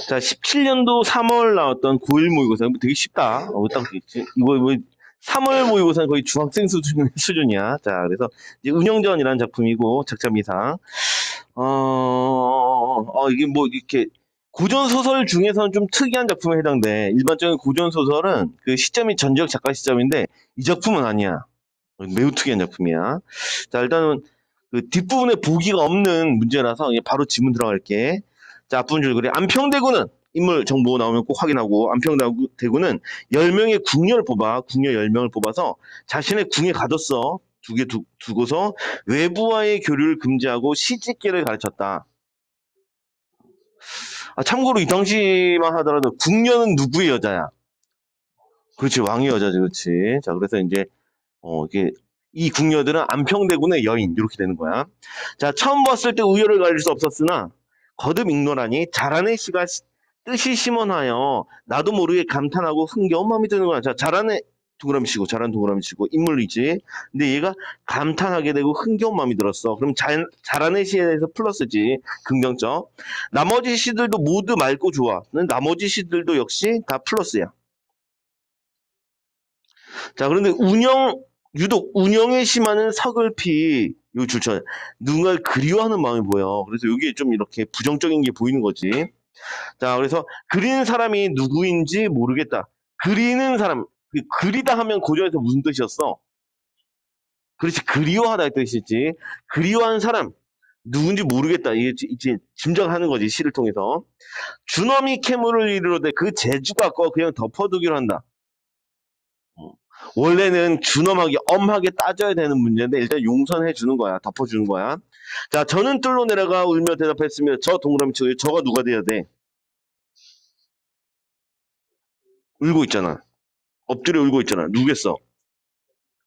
자, 17년도 3월 나왔던 고1 모의고사. 이거 되게 쉽다. 딱, 이거, 3월 모의고사는 거의 중학생 수준이야. 자, 그래서, 이제 운영전이라는 작품이고, 작자미상. 이게 뭐, 이렇게, 고전소설 중에서는 좀 특이한 작품에 해당돼. 일반적인 고전소설은 그 시점이 전지적 작가 시점인데, 이 작품은 아니야. 매우 특이한 작품이야. 자, 일단은, 그 뒷부분에 보기가 없는 문제라서, 바로 지문 들어갈게. 자, 앞부분 줄거리. 안평대구는 인물 정보 나오면 꼭 확인하고, 안평대구는 10명의 궁녀를 뽑아, 궁녀 10명을 뽑아서 자신의 궁에 가뒀어. 두 개 두고서 외부와의 교류를 금지하고 시집계를 가르쳤다. 참고로 이 당시만 하더라도 궁녀는 누구의 여자야? 그렇지, 왕의 여자지, 그렇지. 자, 그래서 이제, 이게, 이 궁녀들은 안평대군의 여인, 이렇게 되는 거야. 자, 처음 봤을 때 우열을 가릴 수 없었으나, 거듭 읽노라니, 잘하네 씨가 뜻이 심원하여, 나도 모르게 감탄하고 흥겨운 마음이 드는 거야. 자, 잘하네, 동그라미 치고, 잘하는 동그라미 치고, 인물이지. 근데 얘가 감탄하게 되고 흥겨운 마음이 들었어. 그럼 잘하네 시에 대해서 플러스지, 긍정적. 나머지 시들도 모두 맑고 좋아. 나머지 시들도 역시 다 플러스야. 자, 그런데 유독 운영에 심하는 서글피, 요 줄쳐, 누군가를 그리워하는 마음이 보여. 그래서 이게 좀 이렇게 부정적인 게 보이는 거지. 자, 그래서 그리는 사람이 누구인지 모르겠다. 그리는 사람, 그리다 하면 고전에서 무슨 뜻이었어? 그렇지, 그리워하다 의 뜻이지. 그리워하는 사람, 누군지 모르겠다. 이게 짐작하는 거지, 시를 통해서. 준엄이 캐물을 이르로되 그 재주가 거 그냥 덮어두기로 한다. 원래는 준엄하게 엄하게 따져야 되는 문제인데 일단 용선해 주는 거야. 덮어주는 거야. 자, 저는 뜰로 내려가 울며 대답했으며 저 동그라미 치고 저가 누가 돼야 돼? 울고 있잖아. 엎드려 울고 있잖아. 누구겠어?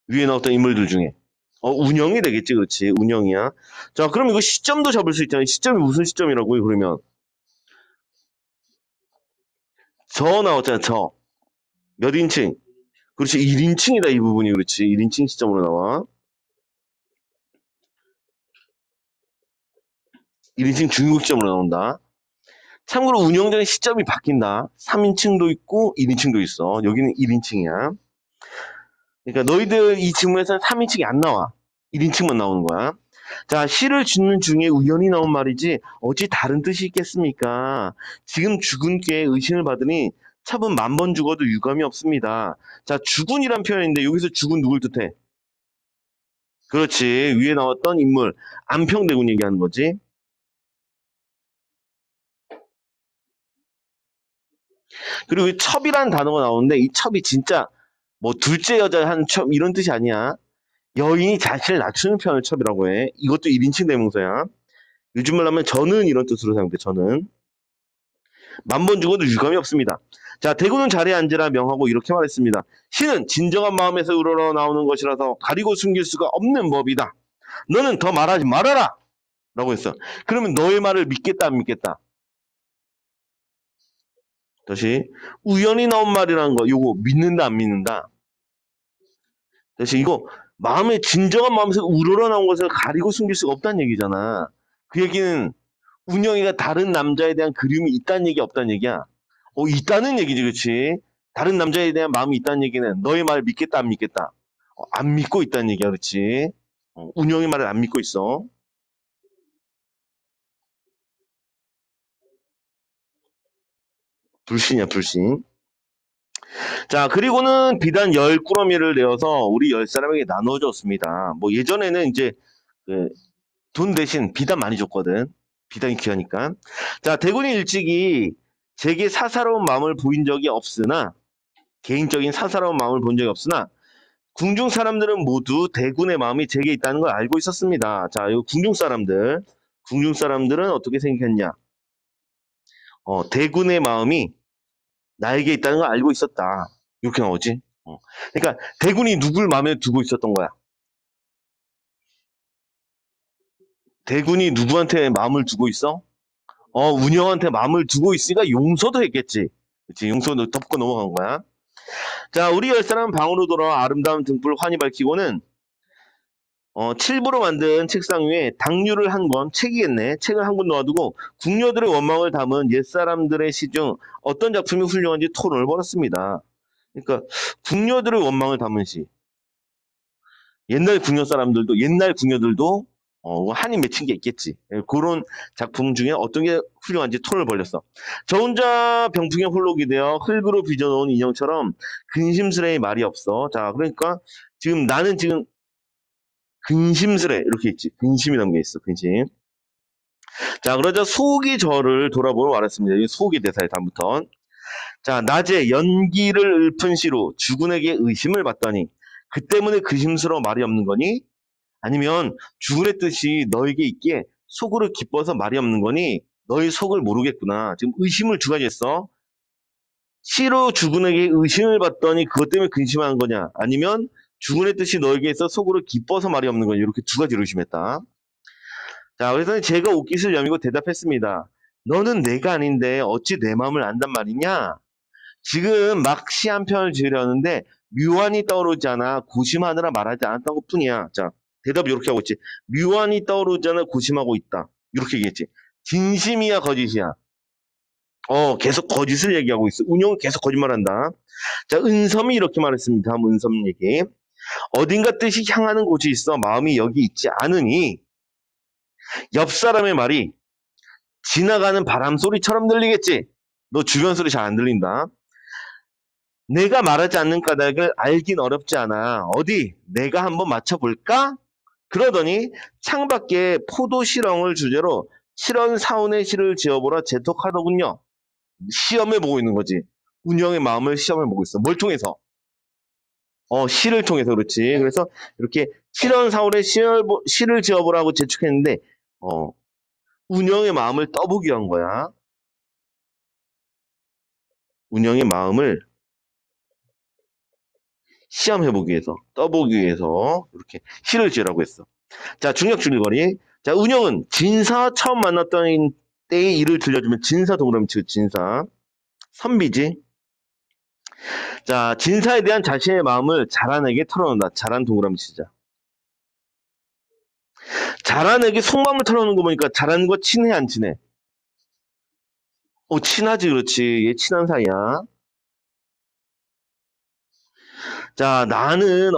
위에 나왔던 인물들 중에. 운영이 되겠지, 그렇지. 운영이야. 자, 그럼 이거 시점도 잡을 수 있잖아. 시점이 무슨 시점이라고요, 그러면? 저 나왔잖아, 저. 몇 인칭? 그렇지, 1인칭이다, 이 부분이. 그렇지, 1인칭 시점으로 나와. 1인칭 중국 시점으로 나온다. 참고로 운영전의 시점이 바뀐다. 3인칭도 있고 1인칭도 있어. 여기는 1인칭이야. 그러니까 너희들 이 지문에서는 3인칭이 안 나와. 1인칭만 나오는 거야. 자, 시를 짓는 중에 우연히 나온 말이지 어찌 다른 뜻이 있겠습니까? 지금 죽은 께 의심을 받으니 첩은 10,000번 죽어도 유감이 없습니다. 자, 죽은이란 표현인데 여기서 죽은 누굴 뜻해? 그렇지. 위에 나왔던 인물 안평대군 얘기하는 거지. 그리고 첩이라는 단어가 나오는데 이 첩이 진짜 뭐 둘째 여자 한 첩 이런 뜻이 아니야. 여인이 자신을 낮추는 표현을 첩이라고 해. 이것도 1인칭 대명사야. 요즘 말로 하면 저는 이런 뜻으로 사용돼. 저는. 10,000번 죽어도 유감이 없습니다. 자, 대구는 자리에 앉으라 명하고 이렇게 말했습니다. 시는 진정한 마음에서 우러러 나오는 것이라서 가리고 숨길 수가 없는 법이다. 너는 더 말하지 말아라! 라고 했어. 그러면 너의 말을 믿겠다 안 믿겠다? 다시 우연히 나온 말이라는 거 요거 믿는다 안 믿는다? 다시 이거 마음의 진정한 마음에서 우러러 나온 것을 가리고 숨길 수가 없다는 얘기잖아. 그 얘기는 운영이가 다른 남자에 대한 그리움이 있다는 얘기 없다는 얘기야. 있다는 얘기지, 그렇지? 다른 남자에 대한 마음이 있다는 얘기는 너의 말을 믿겠다 안 믿겠다? 안 믿고 있다는 얘기야, 그렇지? 운영의 말을 안 믿고 있어. 불신이야, 불신. 자, 그리고는 비단 10꾸러미를 내어서 우리 10사람에게 나눠줬습니다. 뭐 예전에는 이제 그 돈 대신 비단 많이 줬거든. 비단이 귀하니까. 자, 대군이 일찍이 제게 사사로운 마음을 보인 적이 없으나 개인적인 사사로운 마음을 본 적이 없으나 궁중 사람들은 모두 대군의 마음이 제게 있다는 걸 알고 있었습니다. 자, 이 궁중 사람들은 어떻게 생각했냐? 대군의 마음이 나에게 있다는 걸 알고 있었다. 이렇게 나오지. 그러니까 대군이 누굴 마음에 두고 있었던 거야? 대군이 누구한테 마음을 두고 있어? 운영한테 마음을 두고 있으니까 용서도 했겠지. 그치, 용서도 덮고 넘어간 거야. 자, 우리 10사람은 방으로 돌아와 아름다운 등불을 환히 밝히고는 칠부로 만든 책상 위에 당류를 한 권, 책이겠네. 책을 한 권 놓아두고 궁녀들의 원망을 담은 옛사람들의 시 중 어떤 작품이 훌륭한지 토론을 벌였습니다. 그러니까 궁녀들의 원망을 담은 시. 옛날 궁녀들도 한이 맺힌 게 있겠지. 예, 그런 작품 중에 어떤 게 훌륭한지 토론을 벌였어. 저 혼자 병풍에 홀로기 되어 흙으로 빚어놓은 인형처럼 근심스레 말이 없어. 자, 그러니까 지금 나는 지금 근심스레 이렇게 있지. 근심이라는 게 있어. 근심. 자, 그러자 속이 저를 돌아보며 말했습니다. 이 속이 대사에 다음부터. 자, 낮에 연기를 읊은 시로 주군에게 의심을 받더니 그 때문에 근심스러워 말이 없는 거니? 아니면 주군의 뜻이 너에게 있기에 속으로 기뻐서 말이 없는 거니? 너의 속을 모르겠구나. 지금 의심을 두 가지 했어. 시로 주군에게 의심을 받더니 그것 때문에 근심하는 거냐? 아니면 주군의 뜻이 너에게 있어 속으로 기뻐서 말이 없는 거냐? 이렇게 두 가지로 의심했다. 자, 그래서 제가 옷깃을 여미고 대답했습니다. 너는 내가 아닌데 어찌 내 마음을 안단 말이냐? 지금 막 시 한 편을 지으려는데 묘안이 떠오르지 않아 고심하느라 말하지 않았던 것 뿐이야. 자, 대답 이렇게 하고 있지. 묘안이 떠오르지 않아 고심하고 있다. 이렇게 얘기했지. 진심이야, 거짓이야? 계속 거짓을 얘기하고 있어. 운영은 계속 거짓말한다. 자, 은섬이 이렇게 말했습니다. 다음 은섬 얘기. 어딘가 뜻이 향하는 곳이 있어 마음이 여기 있지 않으니 옆 사람의 말이 지나가는 바람 소리처럼 들리겠지. 너 주변 소리 잘 안 들린다. 내가 말하지 않는 까닭을 알긴 어렵지 않아. 어디 내가 한번 맞춰볼까? 그러더니 창밖에 포도 실렁을 주제로 실언 사원의 시를 지어보라 재촉하더군요. 시험해 보고 있는 거지. 운영의 마음을 시험해 보고 있어. 뭘 통해서? 시를 통해서 그렇지. 그래서 이렇게 실언 사원의 시를 지어보라고 재촉했는데 운영의 마음을 떠보기 위한 거야. 운영의 마음을 시험해보기 위해서, 떠보기 위해서 이렇게 시를 지으라고 했어. 자, 중력 줄거리. 자, 운영은 진사 처음 만났던 때의 일을 들려주면 진사 동그라미 치고 진사. 선비지. 자, 진사에 대한 자신의 마음을 자란에게 털어놓는다. 자란 동그라미 치자. 자란에게 속마음을 털어놓는 거 보니까 자란과 친해 안 친해? 친하지 그렇지. 얘 친한 사이야. 자, 나는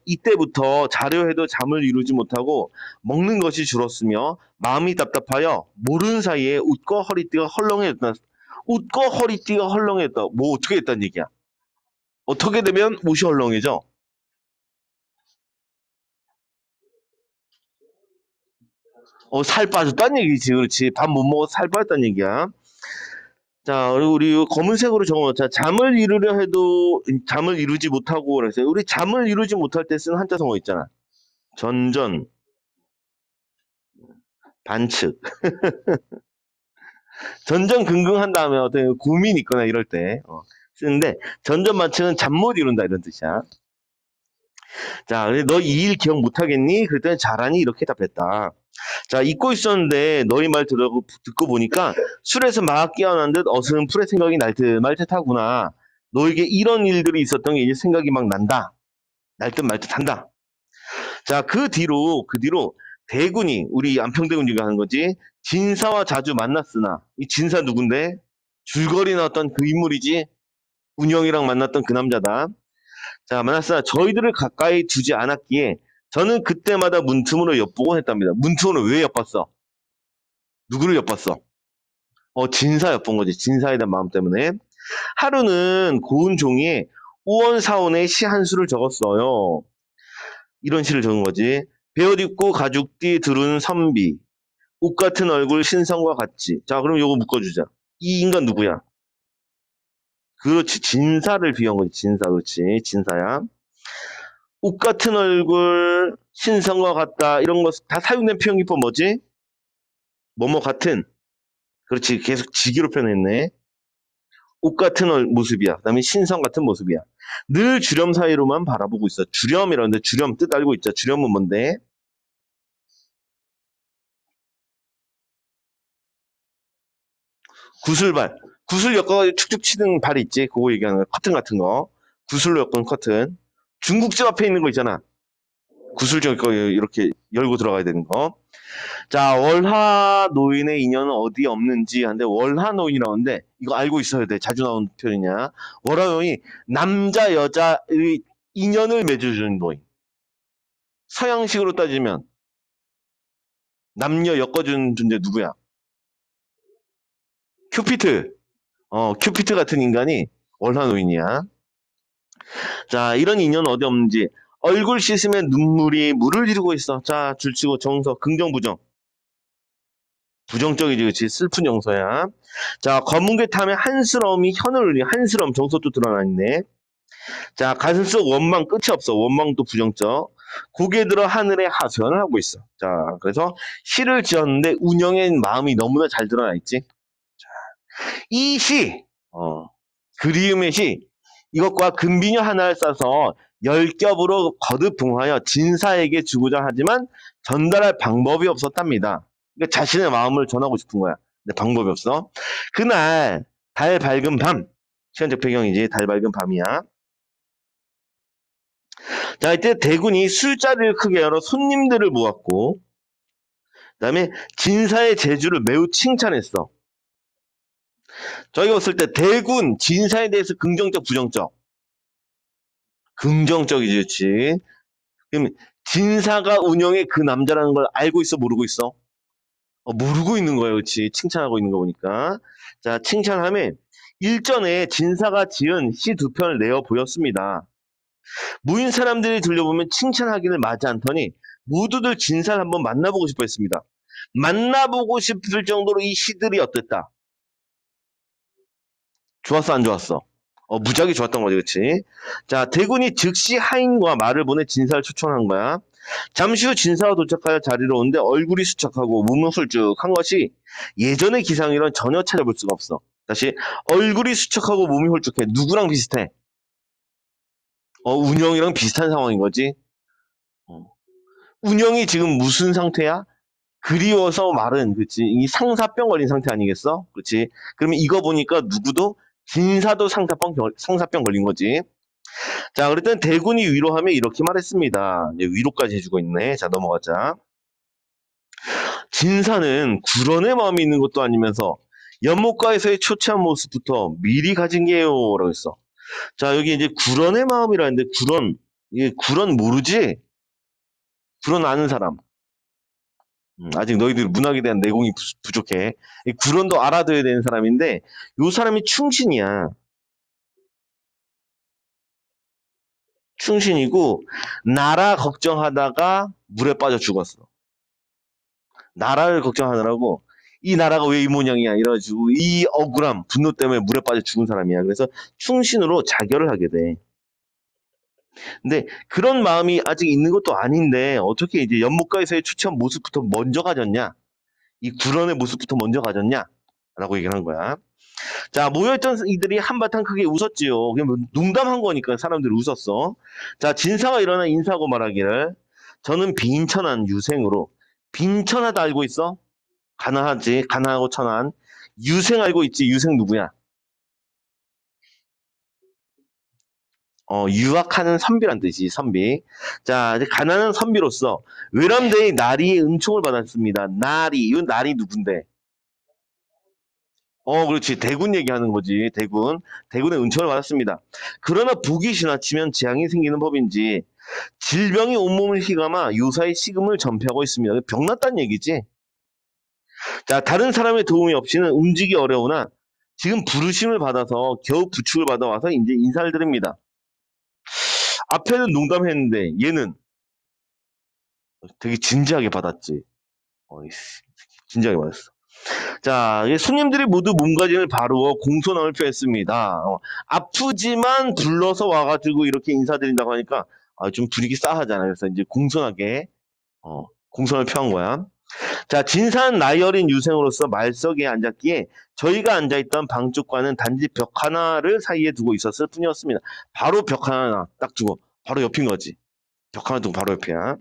이때부터 자려 해도 잠을 이루지 못하고 먹는 것이 줄었으며 마음이 답답하여 모르는 사이에 웃고 허리띠가 헐렁해졌다. 웃고 허리띠가 헐렁해졌다. 뭐 어떻게 했단 얘기야? 어떻게 되면 옷이 헐렁해져? 살 빠졌다는 얘기지. 그렇지. 밥 못 먹어서 살 빠졌다는 얘기야. 자, 그리고 우리 검은색으로 적어놓자. 잠을 이루려 해도 잠을 이루지 못하고 그랬어요. 우리 잠을 이루지 못할 때 쓰는 한자 성어 있잖아. 전전, 반측. 전전긍긍한 다음에 어떤 고민이 있거나 이럴 때 쓰는데 전전반측은 잠 못 이룬다 이런 뜻이야. 자, 너 이 일 기억 못하겠니? 그랬더니 잘하니 이렇게 답했다. 자, 잊고 있었는데 너희 말 듣고 보니까 술에서 막 깨어난 듯 어슴푸레 생각이 날 듯 말 듯 하구나. 너에게 이런 일들이 있었던 게 이제 생각이 막 난다. 날 듯 말 듯 한다. 자, 그 뒤로 대군이 우리 안평대군이가 하는 거지. 진사와 자주 만났으나 이 진사 누군데? 줄거리 나왔던 그 인물이지. 운영이랑 만났던 그 남자다. 자, 만났으나 저희들을 가까이 두지 않았기에 저는 그때마다 문틈으로 엿보곤 했답니다. 문틈으로 왜 엿봤어? 누구를 엿봤어? 진사 엿본 거지. 진사에 대한 마음 때문에. 하루는 고운 종이에 우원사원의 시 한 수를 적었어요. 이런 시를 적은 거지. 베옷 입고 가죽띠 두른 선비. 옷 같은 얼굴 신성과 같이. 자, 그럼 요거 묶어주자. 이 인간 누구야? 그렇지. 진사를 비한 거지. 진사. 그렇지. 진사야. 옷 같은 얼굴, 신성과 같다. 이런 거 다 사용된 표현기법 뭐지? 뭐뭐 같은. 그렇지. 계속 지기로 표현했네. 옷 같은 모습이야. 그다음에 신성 같은 모습이야. 늘 주렴 사이로만 바라보고 있어. 주렴이라는데 주렴 뜻 알고 있죠? 주렴은 뭔데? 구슬발. 구슬 엮어가지고 축축 치는 발 있지? 그거 얘기하는 거. 커튼 같은 거. 구슬로 엮은 커튼. 중국집 앞에 있는 거 있잖아. 구슬적 거 이렇게 열고 들어가야 되는 거. 자, 월화 노인의 인연은 어디에 없는지 하는데 월화 노인이라는데 이거 알고 있어야 돼. 자주 나오는 표현이냐. 월화 노인이 남자 여자의 인연을 맺어주는 노인. 서양식으로 따지면 남녀 엮어주는 존재 누구야? 큐피트. 큐피트 같은 인간이 월화 노인이야. 자, 이런 인연 어디 없는지. 얼굴 씻으면 눈물이 물을 이루고 있어. 자, 줄치고 정서, 긍정, 부정. 부정적이지, 그치? 슬픈 정서야. 자, 검은게 타면 한스러움이 현을 울리는 한스러움, 정서도 드러나있네. 자, 가슴 속 원망 끝이 없어. 원망도 부정적. 고개 들어 하늘에 하소연을 하고 있어. 자, 그래서 시를 지었는데 운영의 마음이 너무나 잘 드러나 있지. 자, 이 시, 그리움의 시, 이것과 금비녀 하나를 싸서 10겹으로 거듭붕하여 진사에게 주고자 하지만 전달할 방법이 없었답니다. 그러니까 자신의 마음을 전하고 싶은 거야. 근데 방법이 없어. 그날 달 밝은 밤, 시간적 배경이지. 달 밝은 밤이야. 자, 이때 대군이 술자리를 크게 열어 손님들을 모았고, 그 다음에 진사의 재주를 매우 칭찬했어. 저희가 봤을 때 대군, 진사에 대해서 긍정적, 부정적? 긍정적이지, 그치? 그럼 진사가 운영의 그 남자라는 걸 알고 있어, 모르고 있어? 모르고 있는 거예요, 그치? 칭찬하고 있는 거 보니까. 자, 칭찬함에 일전에 진사가 지은 시 두 편을 내어 보였습니다. 모인 사람들이 들려보면 칭찬하기를 마지 않더니 모두들 진사를 한번 만나보고 싶어 했습니다. 만나보고 싶을 정도로 이 시들이 어땠다? 좋았어, 안 좋았어? 무지하게 좋았던 거지, 그치? 자, 대군이 즉시 하인과 말을 보내 진사를 초청한 거야. 잠시 후 진사가 도착하여 자리로 오는데 얼굴이 수척하고 몸은 홀쭉한 것이 예전의 기상이랑 전혀 찾아볼 수가 없어. 다시, 얼굴이 수척하고 몸이 홀쭉해. 누구랑 비슷해? 운영이랑 비슷한 상황인 거지. 어. 운영이 지금 무슨 상태야? 그리워서 말은, 그치? 이 상사병 걸린 상태 아니겠어? 그치? 그러면 이거 보니까 누구도 진사도 상사병 걸린 거지. 자, 그랬더니 대군이 위로하며 이렇게 말했습니다. 이제 위로까지 해주고 있네. 자, 넘어가자. 진사는 구런의 마음이 있는 것도 아니면서 연못가에서의 초췌한 모습부터 미리 가진 게요. 라고 했어. 자, 여기 이제 구런의 마음이라는데, 이게 구런 모르지? 구런 아는 사람. 아직 너희들 문학에 대한 내공이 부족해. 이 구런도 알아둬야 되는 사람인데, 요 사람이 충신이야. 충신이고, 나라 걱정하다가 물에 빠져 죽었어. 나라를 걱정하느라고, 이 나라가 왜 이 모양이야 이래가지고 이 억울함, 분노 때문에 물에 빠져 죽은 사람이야. 그래서 충신으로 자결을 하게 돼. 근데 그런 마음이 아직 있는 것도 아닌데 어떻게 이제 연못가에서의 추천 모습부터 먼저 가졌냐? 이 구런의 모습부터 먼저 가졌냐? 라고 얘기를 한 거야. 자, 모여있던 이들이 한바탕 크게 웃었지요. 그냥 뭐 농담한 거니까 사람들이 웃었어. 자, 진사가 일어나 인사하고 말하기를 저는 빈천한 유생으로 빈천하다 알고 있어? 가난하지. 가난하고 천한. 유생 알고 있지. 유생 누구야? 유학하는 선비란 뜻이지. 선비. 자, 이제 가난한 선비로서 외람되이 나리의 은총을 받았습니다. 나리. 이건 나리 누군데? 그렇지. 대군 얘기하는 거지. 대군. 대군의 은총을 받았습니다. 그러나 복이 지나치면 재앙이 생기는 법인지 질병이 온몸을 휘감아 요사의 식음을 전폐하고 있습니다. 병났다는 얘기지. 자, 다른 사람의 도움이 없이는 움직이기 어려우나 지금 부르심을 받아서 겨우 부축을 받아와서 이제 인사를 드립니다. 앞에는 농담했는데 얘는 되게 진지하게 받았지. 진지하게 받았어. 자, 손님들이 모두 몸가짐을 바루어 공손함을 표했습니다. 아프지만 불러서 와가지고 이렇게 인사드린다고 하니까 좀 분위기 싸하잖아요. 그래서 이제 공손하게 공손을 표한 거야. 자, 진사는 나이 어린 유생으로서 말석에 앉았기에 저희가 앉아있던 방 쪽과는 단지 벽 하나를 사이에 두고 있었을 뿐이었습니다. 바로 벽 하나 딱 두고 바로 옆인 거지. 벽 하나 두고 바로 옆이야.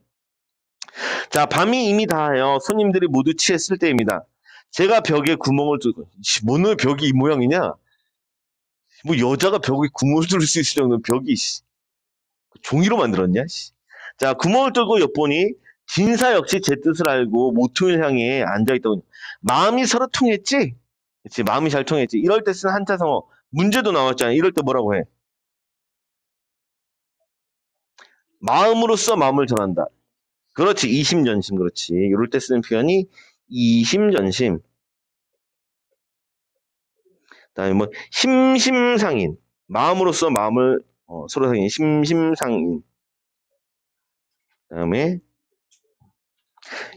자, 밤이 이미 다하여 손님들이 모두 취했을 때입니다. 제가 벽에 구멍을 뚫고 뭐는 벽이 이 모양이냐? 뭐 여자가 벽에 구멍을 뚫을 수 있을 정도는 벽이 종이로 만들었냐? 자, 구멍을 뚫고 엿보니 진사 역시 제 뜻을 알고 모퉁이를 향해 앉아있더군요. 마음이 서로 통했지? 그치, 마음이 잘 통했지. 이럴 때 쓰는 한자성어. 문제도 나왔잖아. 이럴 때 뭐라고 해? 마음으로써 마음을 전한다. 그렇지, 이심전심, 그렇지. 이럴 때 쓰는 표현이 이심전심. 그다음에 뭐 심심상인. 마음으로써 마음을 서로 상인. 심심상인. 그다음에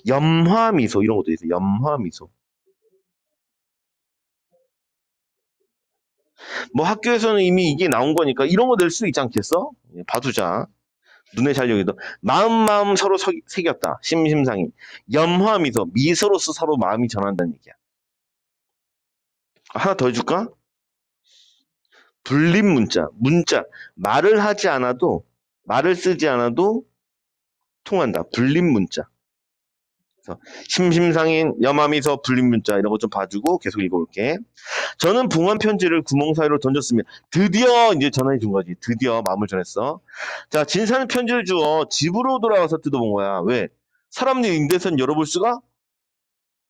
염화미소 이런 것도 있어요. 염화미소. 뭐 학교에서는 이미 이게 나온 거니까 이런 거 낼 수 있지 않겠어? 예, 봐두자. 눈에 잘 여기도 마음 서로 새겼다. 심심상인. 염화미소. 미소로서 서로 마음이 전한다는 얘기야. 하나 더 해줄까? 불림문자. 문자. 말을 쓰지 않아도 통한다. 불림문자. 그래서 심심상인, 염화미소, 불림문자 이런 거 좀 봐주고 계속 읽어볼게. 저는 봉한 편지를 구멍 사이로 던졌습니다. 드디어 이제 전화해 준 거지. 드디어 마음을 전했어. 자, 진사는 편지를 주어 집으로 돌아가서 뜯어본 거야. 왜? 사람들이 임대선 열어볼 수가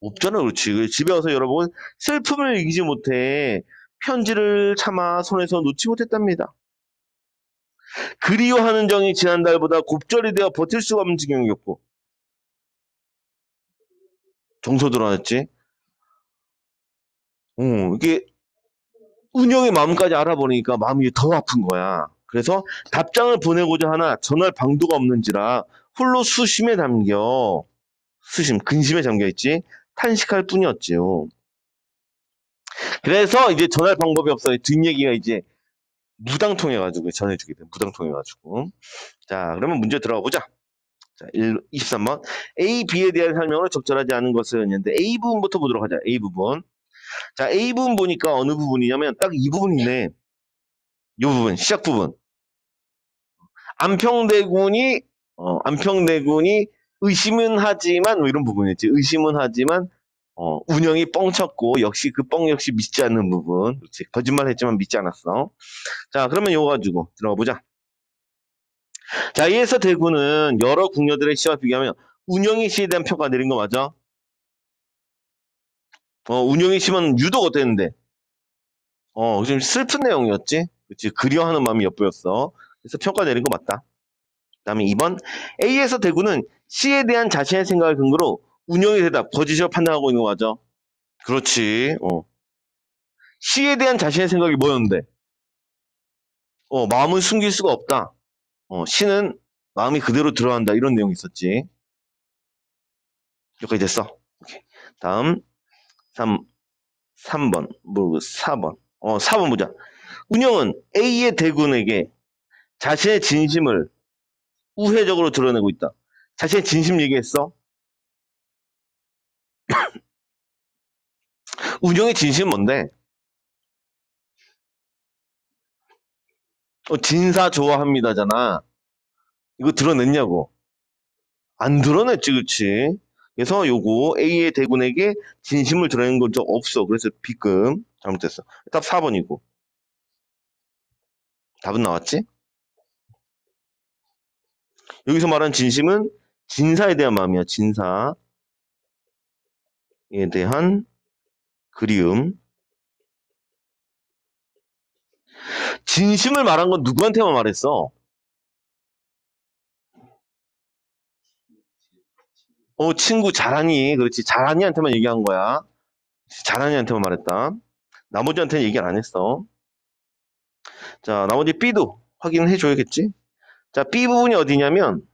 없잖아. 그렇지. 집에 와서 열어보면 슬픔을 이기지 못해 편지를 차마 손에서 놓지 못했답니다. 그리워하는 정이 지난달보다 곱절이 되어 버틸 수가 없는 지경이었고 정서 드러났지. 이게 은영의 마음까지 알아보니까 마음이 더 아픈 거야. 그래서 답장을 보내고자 하나 전할 방도가 없는지라 홀로 근심에 잠겨 있지 탄식할 뿐이었지요. 그래서 이제 전할 방법이 없어요. 뒷얘기가 이제 무당통해가지고 전해주게 돼. 무당통해가지고. 자, 그러면 문제 들어가 보자. 자, 23번. A, B에 대한 설명을 적절하지 않은 것을였는데 A 부분부터 보도록 하자. A 부분. 자, A 부분 보니까 어느 부분이냐면 딱 이 부분이네. 이 부분, 시작 부분. 안평대군이 안평대군이 의심은 하지만 뭐 이런 부분이었지. 의심은 하지만 운영이 뻥쳤고 역시 그 뻥 역시 믿지 않는 부분. 그렇지. 거짓말했지만 믿지 않았어. 자, 그러면 이거 가지고 들어가 보자. 자, 이에서 대군은 여러 궁녀들의 시와 비교하면 운영이 시에 대한 평가 내린 거 맞아? 운영이 시면 유독 어땠는데? 좀 슬픈 내용이었지? 그치. 그리워하는 마음이 엿보였어. 그래서 평가 내린 거 맞다. 그다음에 2번 A에서 대구는 C에 대한 자신의 생각을 근거로 운영의 대답, 거짓으로 판단하고 있는 거 맞아? 그렇지. C에 대한 자신의 생각이 뭐였는데? 마음은 숨길 수가 없다. C는 마음이 그대로 드러난다. 이런 내용이 있었지. 여기까지 됐어. 오케이. 다음 3번, 뭐 4번. 4번 보자. 운영은 A의 대군에게 자신의 진심을 우회적으로 드러내고 있다. 자신의 진심 얘기했어? 운영의 진심은 뭔데? 진사 좋아합니다잖아. 이거 드러냈냐고. 안 드러냈지, 그치? 그래서 요거 A의 대군에게 진심을 드러낸 건 적 없어. 그래서 B급 잘못됐어. 답 4번이고. 답은 나왔지? 여기서 말한 진심은 진사에 대한 마음이야. 진사에 대한 그리움. 진심을 말한 건 누구한테만 말했어? 친구 잘하니. 그렇지. 잘하니한테만 얘기한 거야. 잘하니한테만 말했다. 나머지한테는 얘기 안 했어. 자, 나머지 B도 확인해 줘야겠지? 자, B 부분이 어디냐면,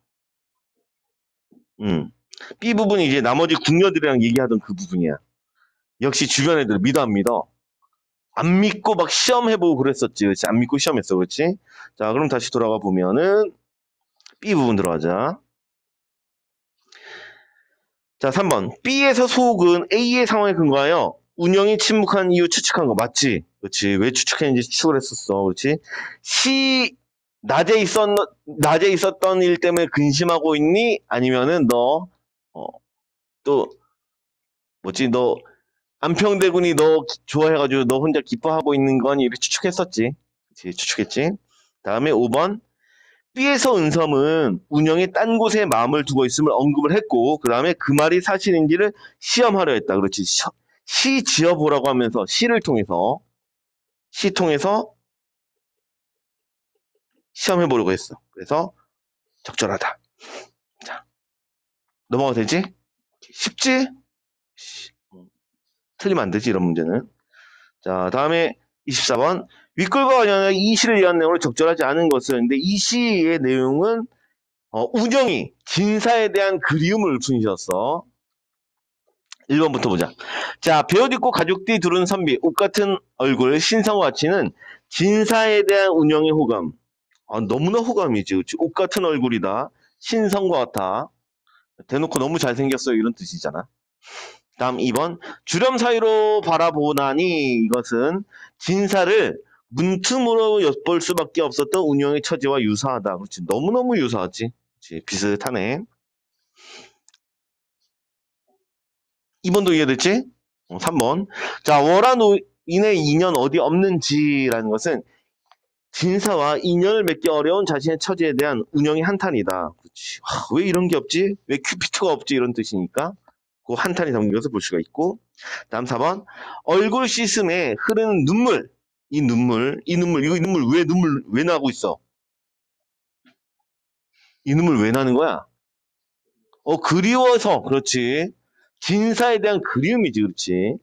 B 부분이 이제 나머지 궁녀들이랑 얘기하던 그 부분이야. 역시 주변 애들 믿어 안 믿어? 안 믿고 막 시험해보고 그랬었지. 그렇지? 안 믿고 시험했어. 그렇지? 자, 그럼 다시 돌아가 보면은 B 부분 들어가자. 자, 3번. B에서 소옥은 A의 상황에 근거하여 운영이 침묵한 이유 추측한 거 맞지? 그렇지. 왜 추측했는지 추측을 했었어. 그렇지? C 낮에 있었던 일 때문에 근심하고 있니? 아니면은 너 또 뭐지? 너 안평대군이 너 좋아해가지고 너 혼자 기뻐하고 있는 거니? 이렇게 추측했었지. 그렇지? 추측했지. 다음에 5번. B에서 은섬은 운영에 딴 곳에 마음을 두고 있음을 언급을 했고, 그 다음에 그 말이 사실인지를 시험하려 했다. 그렇지. 시 지어보라고 하면서 시 통해서 시험해보려고 했어. 그래서 적절하다. 자, 넘어가도 되지? 쉽지? 틀리면 안 되지, 이런 문제는. 자, 다음에 24번. 윗글과 관련해 이 시를 위한 내용을 적절하지 않은 것은, 근데 이 시의 내용은 운영이 진사에 대한 그리움을 풍기셨어. 1번부터 보자. 자, 배옷 입고 가죽띠 두른 선비, 옷 같은 얼굴, 신성과 가치는 진사에 대한 운영의 호감. 너무나 호감이지, 그치? 옷 같은 얼굴이다. 신성과 같아. 대놓고 너무 잘생겼어요. 이런 뜻이잖아. 다음 2번. 주렴 사이로 바라보나니 이것은 진사를 문틈으로 엿볼 수밖에 없었던 운영의 처지와 유사하다. 그렇지. 너무너무 유사하지. 그렇지. 비슷하네. 2번도 이해됐지? 3번. 자, 월화 노인의 인연 어디 없는지라는 것은 진사와 인연을 맺기 어려운 자신의 처지에 대한 운영의 한탄이다. 그렇지. 왜 이런 게 없지? 왜 큐피트가 없지? 이런 뜻이니까. 그 한탄이 담긴 것을 볼 수가 있고. 다음 4번. 얼굴 씻음에 흐르는 눈물. 이 눈물, 왜 나고 있어? 이 눈물 왜 나는 거야? 그리워서, 그렇지. 진사에 대한 그리움이지, 그렇지.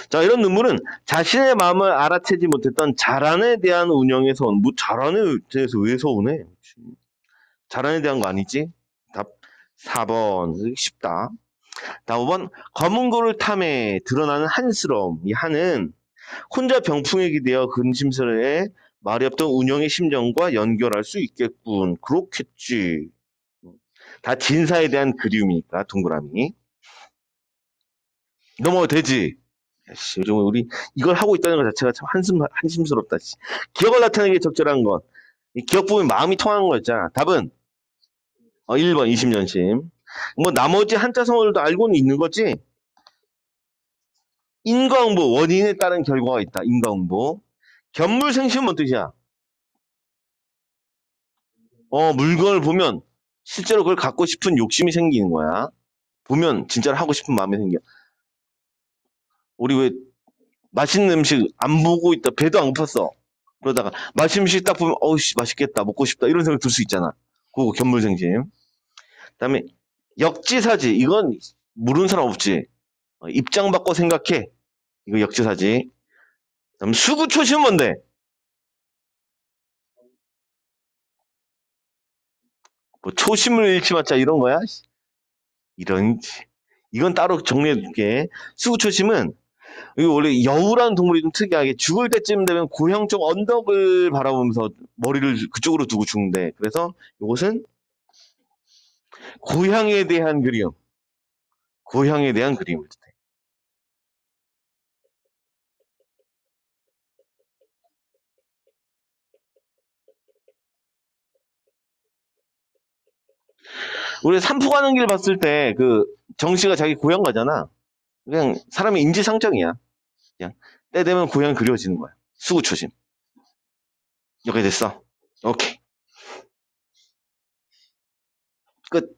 자, 이런 눈물은 자신의 마음을 알아채지 못했던 자란에 대한 운영에서 뭐 자란에 대해서 왜 서운해? 자란에 대한 거 아니지? 답 4번. 쉽다. 다음 5번. 검은 고를 탐에 드러나는 한스러움. 이 한은 혼자 병풍액이 되어 근심스레 말이 없던 운영의 심정과 연결할 수 있겠군. 그렇겠지. 다 진사에 대한 그리움이니까 동그라미. 넘어도 되지? 씨, 요즘 우리 이걸 하고 있다는 것 자체가 참 한심스럽다. 씨. 기억을 나타내기 적절한 것. 이 기억 보면 마음이 통하는 거였잖아. 답은 1번 20년심. 뭐 나머지 한자성어들도 알고는 있는 거지. 인과응보 원인에 따른 결과가 있다. 인과응보. 견물생심은 뭔 뜻이야? 물건을 보면 실제로 그걸 갖고 싶은 욕심이 생기는 거야. 보면 진짜로 하고 싶은 마음이 생겨. 우리 왜 맛있는 음식 안 보고 있다 배도 안 고팠어. 그러다가 맛있는 음식 딱 보면 어우씨 맛있겠다 먹고 싶다 이런 생각 들 수 있잖아. 그거 견물생심. 그다음에 역지사지 이건 모르는 사람 없지. 입장 바꿔 생각해. 이거 역지사지. 그다음 수구초심 뭔데? 뭐 초심을 잃지 마자 이런 거야? 이런 이건 따로 정리해 줄게. 수구초심은 이거 원래 여우라는 동물이 좀 특이하게 죽을 때쯤 되면 고향 쪽 언덕을 바라보면서 머리를 그쪽으로 두고 죽는데 그래서 이것은 고향에 대한 그리움, 고향에 대한 그리움을 뜻해. 우리 산포 가는 길 봤을 때 그 정씨가 자기 고향 가잖아. 그냥 사람의 인지상정이야. 그냥 때 되면 고향 그리워지는 거야. 수구초심. 여기 됐어. 오케이. 끝.